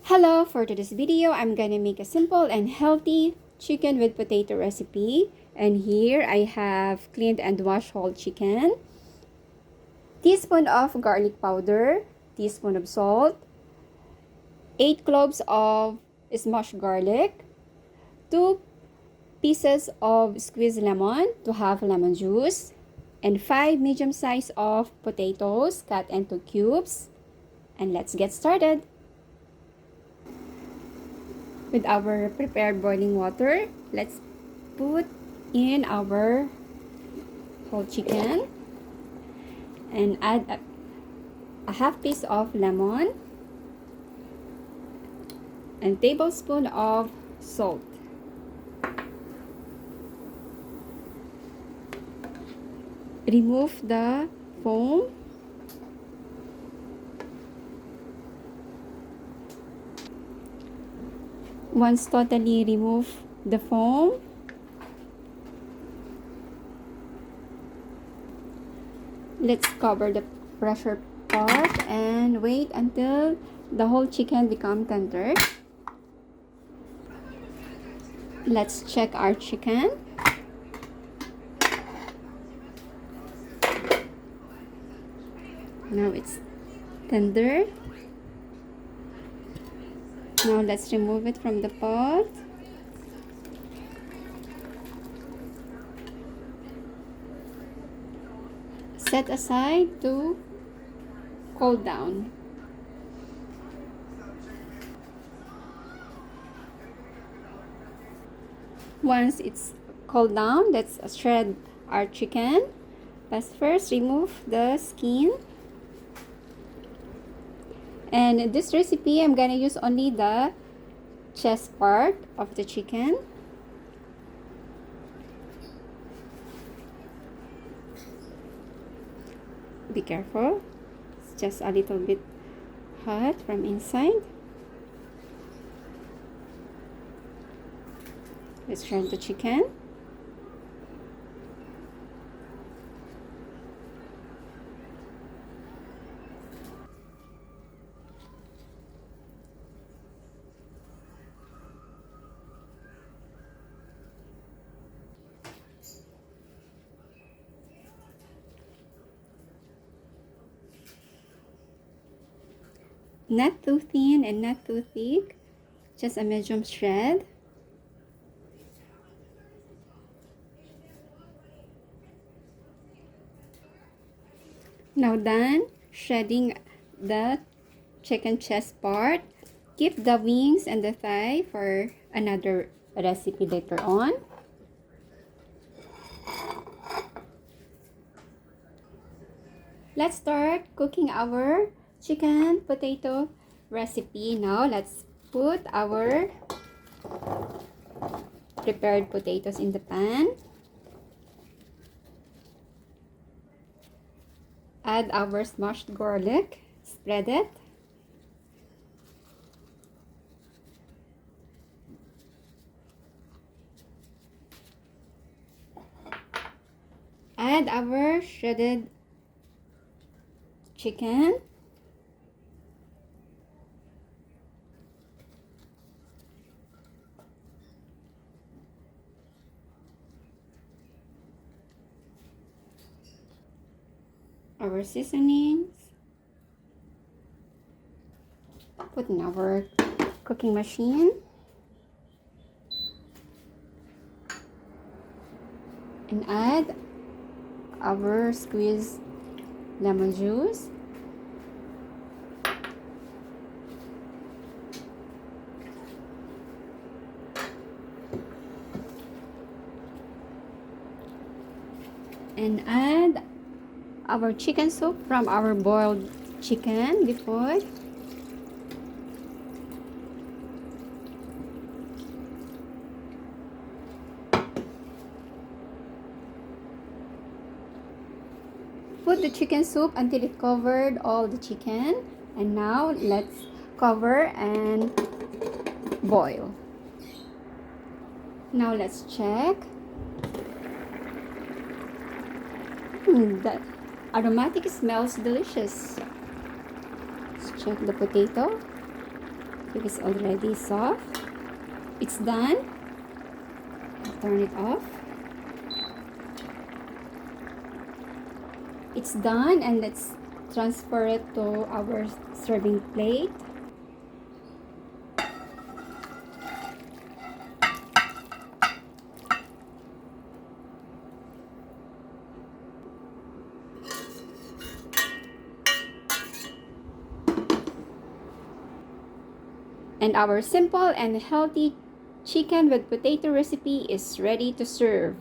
Hello, for today's video, I'm gonna make a simple and healthy chicken with potato recipe. And here I have cleaned and washed whole chicken, teaspoon of garlic powder, teaspoon of salt, 8 cloves of smashed garlic, 2 pieces of squeezed lemon to have lemon juice, and 5 medium size of potatoes cut into cubes. And let's get started. With our prepared boiling water, let's put in our whole chicken and add a half piece of lemon and tablespoon of salt. Remove the foam. Once totally remove the foam, let's cover the pressure pot and wait until the whole chicken become tender. Let's check our chicken. Now it's tender. Now let's remove it from the pot. Set aside to cool down. Once it's cooled down, let's shred our chicken. But first, remove the skin. And in this recipe, I'm gonna use only the chest part of the chicken. Be careful, it's just a little bit hot from inside. Let's shred the chicken. Not too thin and not too thick, just a medium shred. Now done shredding the chicken chest part. Keep the wings and the thigh for another recipe later on. Let's start cooking our chicken potato recipe. Now let's put our prepared potatoes in the pan. Add our smashed garlic. Spread it. Add our shredded chicken. Our seasonings. Put in our cooking machine. And add our squeezed lemon juice. And add our chicken soup from our boiled chicken before. Put the chicken soup until it covered all the chicken. And now let's cover and boil. Now let's check. That aromatic smells delicious. Let's check the potato. because it's already soft. It's done. I'll turn it off. It's done, and let's transfer it to our serving plate. And our simple and healthy chicken with potato recipe is ready to serve.